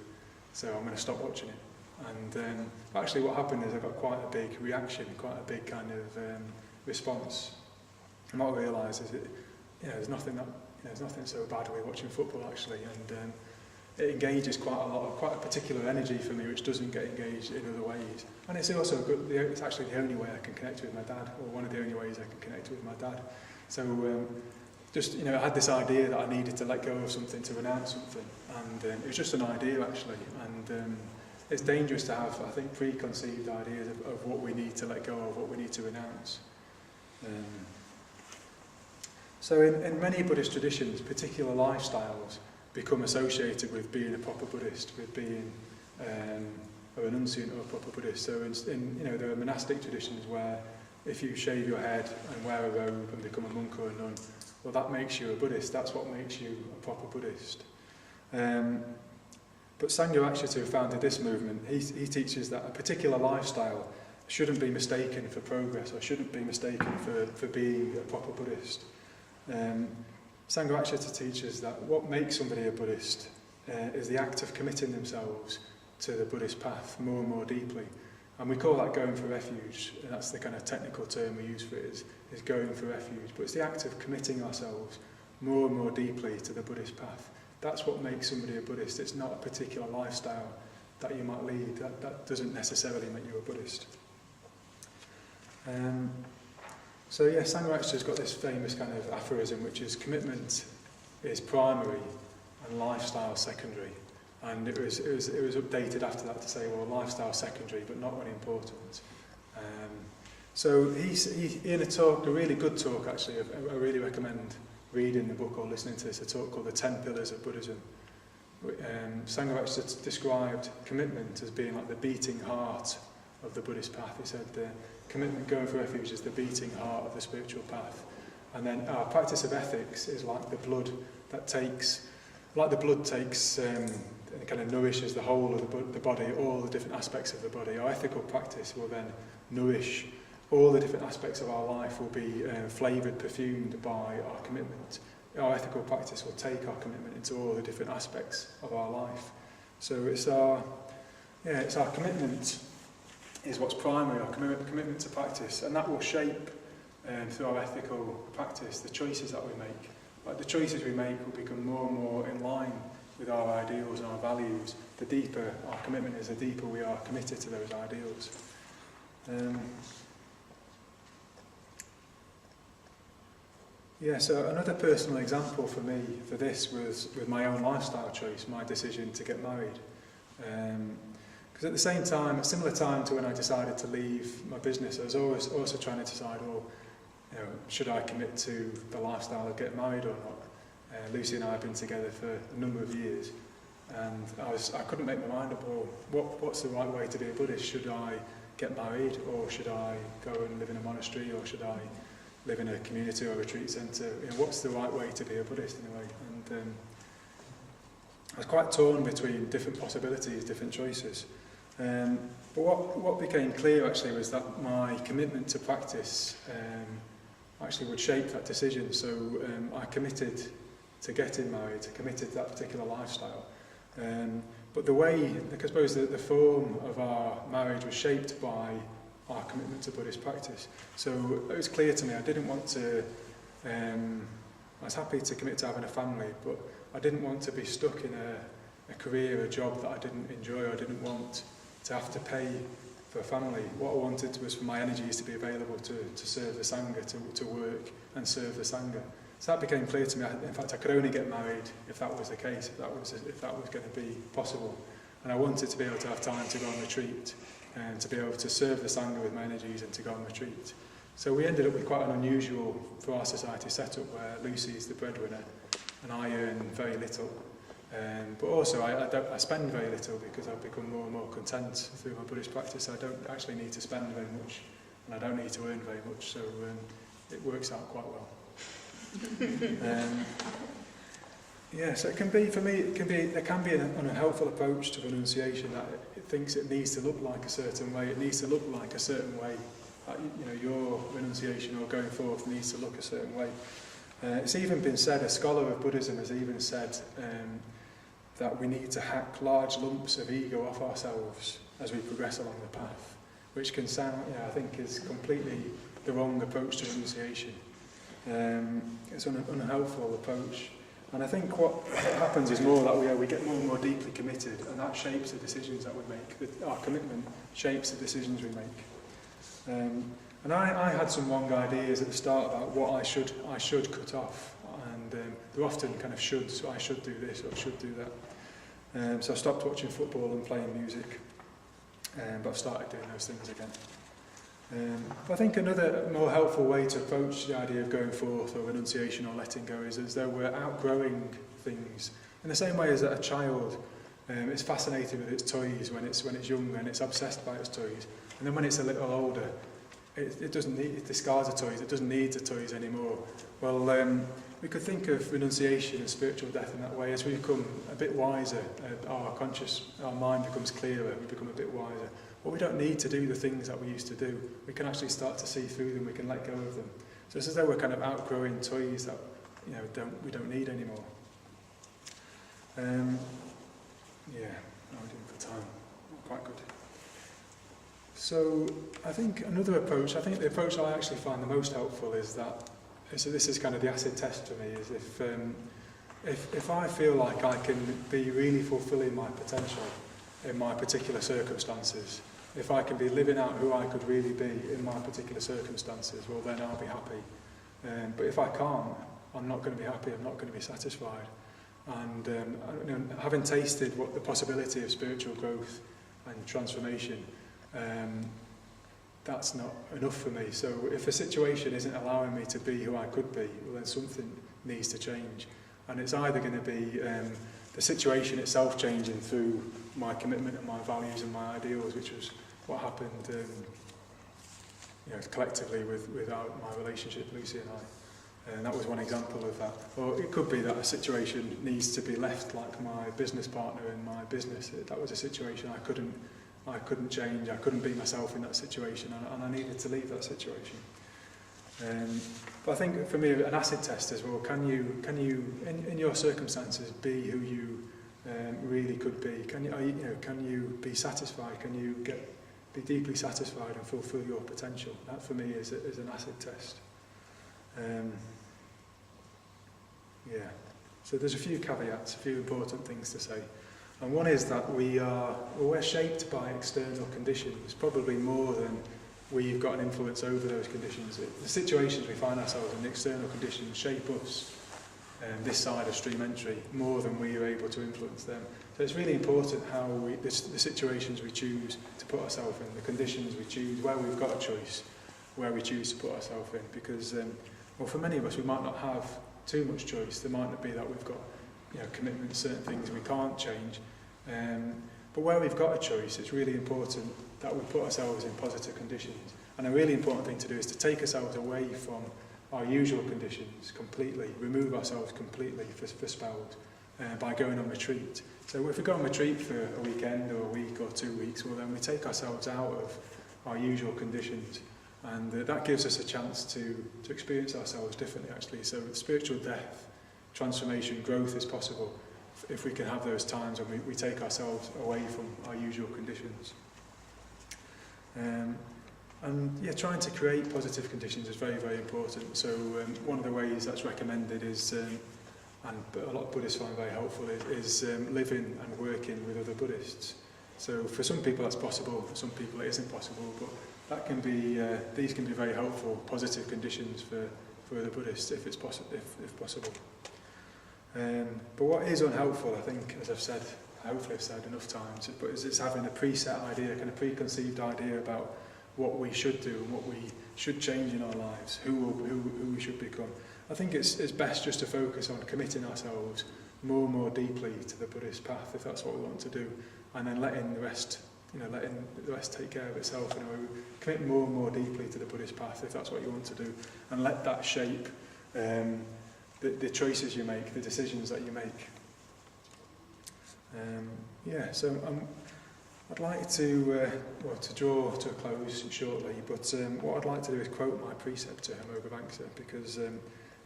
so I'm going to stop watching it. And actually what happened is I got quite a big reaction, quite a big kind of response. And what I realised is there's nothing so bad with watching football actually, and it engages quite a particular energy for me, which doesn't get engaged in other ways. And it's also good. It's actually the only way I can connect with my dad, or one of the only ways I can connect with my dad. So I had this idea that I needed to let go of something, to renounce something, and it was just an idea actually. And it's dangerous to have, I think, preconceived ideas of what we need to let go of, what we need to renounce. So in many Buddhist traditions, particular lifestyles become associated with being a proper Buddhist, with being a renunciant or a proper Buddhist. So there are monastic traditions where if you shave your head and wear a robe and become a monk or a nun, well, that makes you a Buddhist. That's what makes you a proper Buddhist. But Sangha Night, who founded this movement, he teaches that a particular lifestyle shouldn't be mistaken for progress, or shouldn't be mistaken for being a proper Buddhist. Sangha Night teaches that what makes somebody a Buddhist is the act of committing themselves to the Buddhist path more and more deeply. And we call that going for refuge, and that's the kind of technical term we use for it, is going for refuge. But it's the act of committing ourselves more and more deeply to the Buddhist path. That's what makes somebody a Buddhist. It's not a particular lifestyle that you might lead. That doesn't necessarily make you a Buddhist. Sangha Night has got this famous kind of aphorism, which is commitment is primary and lifestyle secondary. And it was updated after that to say, well, lifestyle secondary, but not really important. So he in a talk, a really good talk actually, I really recommend reading the book or listening to this, a talk called The 10 Pillars of Buddhism. Sangha Night described commitment as being like the beating heart of the Buddhist path. He said the commitment, going for refuge, is the beating heart of the spiritual path. And then our practice of ethics is like the blood that takes, and kind of nourishes the whole of the body, all the different aspects of the body. Our ethical practice will then nourish all the different aspects of our life, will be flavoured, perfumed by our commitment. Our ethical practice will take our commitment into all the different aspects of our life. So it's our commitment is what's primary, our commitment to practice, and that will shape through our ethical practice the choices that we make. Like the choices we make will become more and more in line with our ideals and our values. The deeper our commitment is, the deeper we are committed to those ideals. So another personal example for me for this was with my own lifestyle choice, my decision to get married. Because at the same time, at similar time to when I decided to leave my business, I was always also trying to decide, should I commit to the lifestyle of getting married or not? Lucy and I have been together for a number of years, and I couldn't make my mind up. What's the right way to be a Buddhist? Should I get married, or should I go and live in a monastery, or should I live in a community or retreat centre? What's the right way to be a Buddhist in a way? And I was quite torn between different possibilities, different choices. But what became clear actually was that my commitment to practice actually would shape that decision. So I committed to getting married, committed to that particular lifestyle. But I suppose the form of our marriage was shaped by our commitment to Buddhist practice. So it was clear to me I didn't want to, I was happy to commit to having a family, but I didn't want to be stuck in a career, a job that I didn't enjoy. I didn't want to have to pay for a family. What I wanted was for my energies to be available to serve the Sangha, to work and serve the Sangha. So that became clear to me. In fact, I could only get married if that was the case, if that was going to be possible. And I wanted to be able to have time to go on retreat and to be able to serve the Sangha with my energies and to go on retreat. So we ended up with quite an unusual, for our society, setup where Lucy's the breadwinner and I earn very little. But also I spend very little because I've become more and more content through my Buddhist practice. I don't actually need to spend very much, and I don't need to earn very much, so it works out quite well. So it can be, for me, there can be an unhelpful approach to renunciation that it thinks it needs to look like a certain way. It needs to look like a certain way. Your renunciation or going forth needs to look a certain way. It's even been said, a scholar of Buddhism has even said that we need to hack large lumps of ego off ourselves as we progress along the path, which can sound, I think, is completely the wrong approach to renunciation. It's an unhelpful approach. And I think what happens is more that we get more and more deeply committed, and that shapes the decisions that we make. Our commitment shapes the decisions we make. And I had some wrong ideas at the start about what I should cut off, and they're often kind of shoulds. So I should do this or I should do that. So I stopped watching football and playing music, but I've started doing those things again. But I think another more helpful way to approach the idea of going forth or renunciation or letting go is as though we're outgrowing things. In the same way as that a child is fascinated with its toys when it's young and it's obsessed by its toys, and then when it's a little older, it doesn't need, it discards the toys, it doesn't need the toys anymore. Well, we could think of renunciation and spiritual death in that way. As we become a bit wiser, our mind becomes clearer, we become a bit wiser. Well, we don't need to do the things that we used to do. We can actually start to see through them, we can let go of them. So it's as though we're kind of outgrowing toys that we don't need anymore. Yeah, how are we doing for time? Quite good. So I think the approach I actually find the most helpful is that, so this is kind of the acid test for me, is if I feel like I can be really fulfilling my potential in my particular circumstances, if I can be living out who I could really be in my particular circumstances, well then I'll be happy. But if I can't, I'm not going to be happy, I'm not going to be satisfied. And having tasted what the possibility of spiritual growth and transformation, that's not enough for me. So if a situation isn't allowing me to be who I could be, well then something needs to change. And it's either going to be the situation itself changing through my commitment and my values and my ideals, which was what happened collectively with my relationship, Lucy and I. And that was one example of that. Or it could be that a situation needs to be left, like my business partner in my business. That was a situation I couldn't change. I couldn't be myself in that situation, and I needed to leave that situation. But I think for me, an acid test as well. Can you in your circumstances be who you really could be? Can you be satisfied? Can you be deeply satisfied and fulfil your potential? That for me is an acid test. So there's a few caveats, a few important things to say. And one is that we're shaped by external conditions, probably more than we've got an influence over those conditions. The situations we find ourselves in, the external conditions, shape us, this side of stream entry, more than we are able to influence them. So it's really important how the situations we choose to put ourselves in, the conditions we choose, where we've got a choice, where we choose to put ourselves in. Because, for many of us, we might not have too much choice. There might not be that we've got commitments, certain things we can't change. But where we've got a choice, it's really important that we put ourselves in positive conditions. And a really important thing to do is to take ourselves away from our usual conditions completely, remove ourselves completely for spells by going on retreat. So if we go on retreat for a weekend or a week or 2 weeks, well then we take ourselves out of our usual conditions. And that gives us a chance to experience ourselves differently, actually. So spiritual death, transformation, growth is possible if we can have those times when we take ourselves away from our usual conditions. Trying to create positive conditions is very, very important. So one of the ways that's recommended is, and a lot of Buddhists find very helpful, is living and working with other Buddhists. So for some people that's possible, for some people it isn't possible, but that can be, these can be very helpful, positive conditions for other Buddhists if it's possible. But what is unhelpful, I think, as I've said, hopefully I've said enough times, but it's having a preset idea, kind of preconceived idea about what we should do and what we should change in our lives, who we should become. I think it's best just to focus on committing ourselves more and more deeply to the Buddhist path, if that's what we want to do, and then letting the rest take care of itself. Commit more and more deeply to the Buddhist path, if that's what you want to do, and let that shape the choices you make, the decisions that you make. I'd like to draw to a close shortly, but what I'd like to do is quote my preceptor, Ajatasattu, because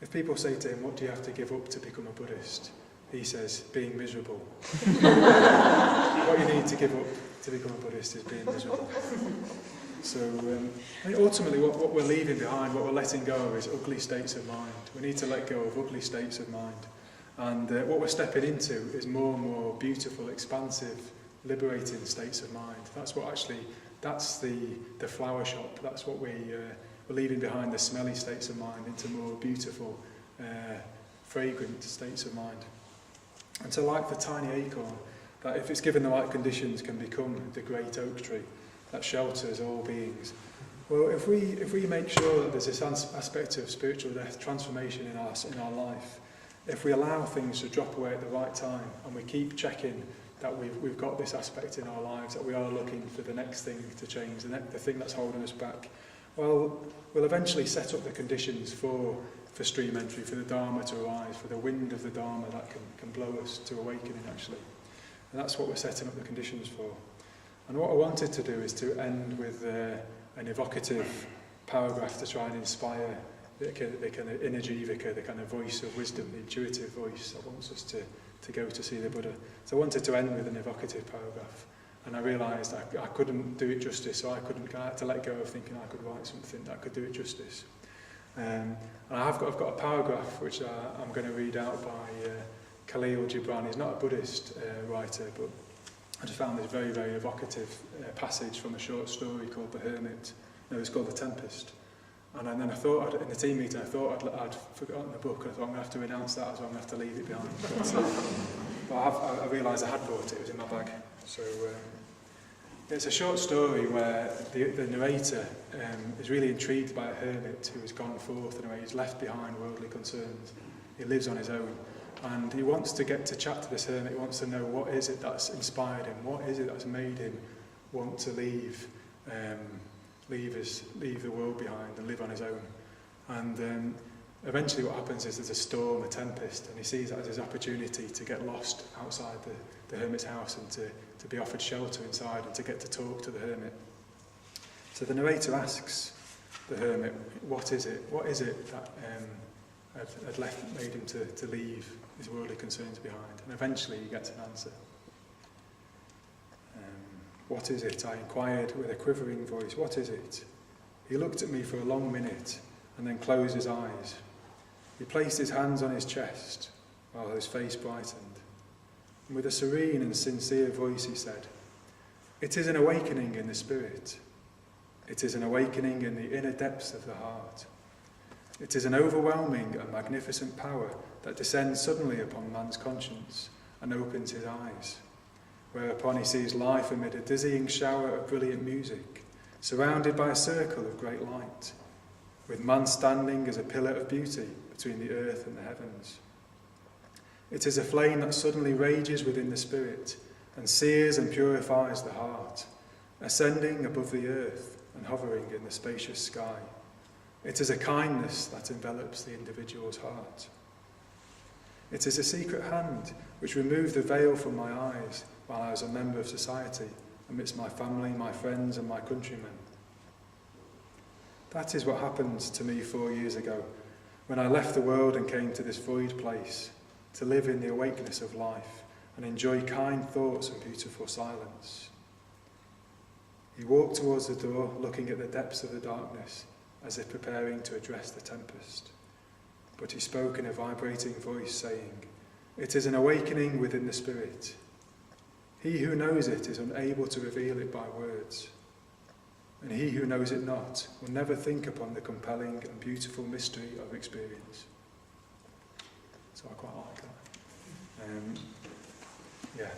if people say to him, what do you have to give up to become a Buddhist? He says, being miserable. What you need to give up to become a Buddhist is being miserable. So ultimately what we're leaving behind, what we're letting go of is ugly states of mind. We need to let go of ugly states of mind. And what we're stepping into is more and more beautiful, expansive, liberating states of mind. That's the flower shop. That's what we're leaving behind, the smelly states of mind, into more beautiful, fragrant states of mind. And so like the tiny acorn, that if it's given the right conditions can become the great oak tree that shelters all beings. Well, if we make sure that there's this aspect of spiritual death, transformation in our life, if we allow things to drop away at the right time and we keep checking that we've got this aspect in our lives, that we are looking for the next thing to change, the thing that's holding us back, well, we'll eventually set up the conditions for stream entry, for the Dharma to arise, for the wind of the Dharma that can blow us to awakening, actually. And that's what we're setting up the conditions for. And what I wanted to do is to end with an evocative paragraph to try and inspire the kind of inner jivika, the kind of voice of wisdom, the intuitive voice that wants us to go to see the Buddha. So I wanted to end with an evocative paragraph. And I realised I couldn't do it justice, so I had to let go of thinking I could write something that could do it justice. And I've got a paragraph which I'm going to read out by Khalil Gibran. He's not a Buddhist writer, but I just found this very, very evocative passage from a short story called The Hermit. No, it's called The Tempest. And then I thought, in the team meeting, I'd forgotten the book, and I thought I'm going to have to renounce that, so I'm going to have to leave it behind. But I realised I had brought it, it was in my bag. So it's a short story where the narrator is really intrigued by a hermit who has gone forth and he's left behind worldly concerns. He lives on his own. And he wants to get to chat to this hermit. He wants to know what is it that's inspired him, what is it that's made him want to leave the world behind and live on his own. And eventually what happens is there's a storm, a tempest, and he sees that as his opportunity to get lost outside the hermit's house and to be offered shelter inside and to get to talk to the hermit. So the narrator asks the hermit, what is it that had made him to leave his worldly concerns behind? And eventually he gets an answer. What is it? I inquired with a quivering voice. What is it? He looked at me for a long minute and then closed his eyes. He placed his hands on his chest while his face brightened. And with a serene and sincere voice he said, "It is an awakening in the spirit. It is an awakening in the inner depths of the heart. It is an overwhelming and magnificent power that descends suddenly upon man's conscience and opens his eyes, whereupon he sees life amid a dizzying shower of brilliant music, surrounded by a circle of great light, with man standing as a pillar of beauty between the earth and the heavens. It is a flame that suddenly rages within the spirit and sears and purifies the heart, ascending above the earth and hovering in the spacious sky. It is a kindness that envelops the individual's heart. It is a secret hand which removed the veil from my eyes while I was a member of society, amidst my family, my friends and my countrymen. That is what happened to me 4 years ago, when I left the world and came to this void place, to live in the awakeness of life and enjoy kind thoughts and beautiful silence." He walked towards the door, looking at the depths of the darkness, as if preparing to address the tempest. But he spoke in a vibrating voice, saying, "It is an awakening within the spirit. He who knows it is unable to reveal it by words, and he who knows it not will never think upon the compelling and beautiful mystery of experience." So I quite like that. Yeah.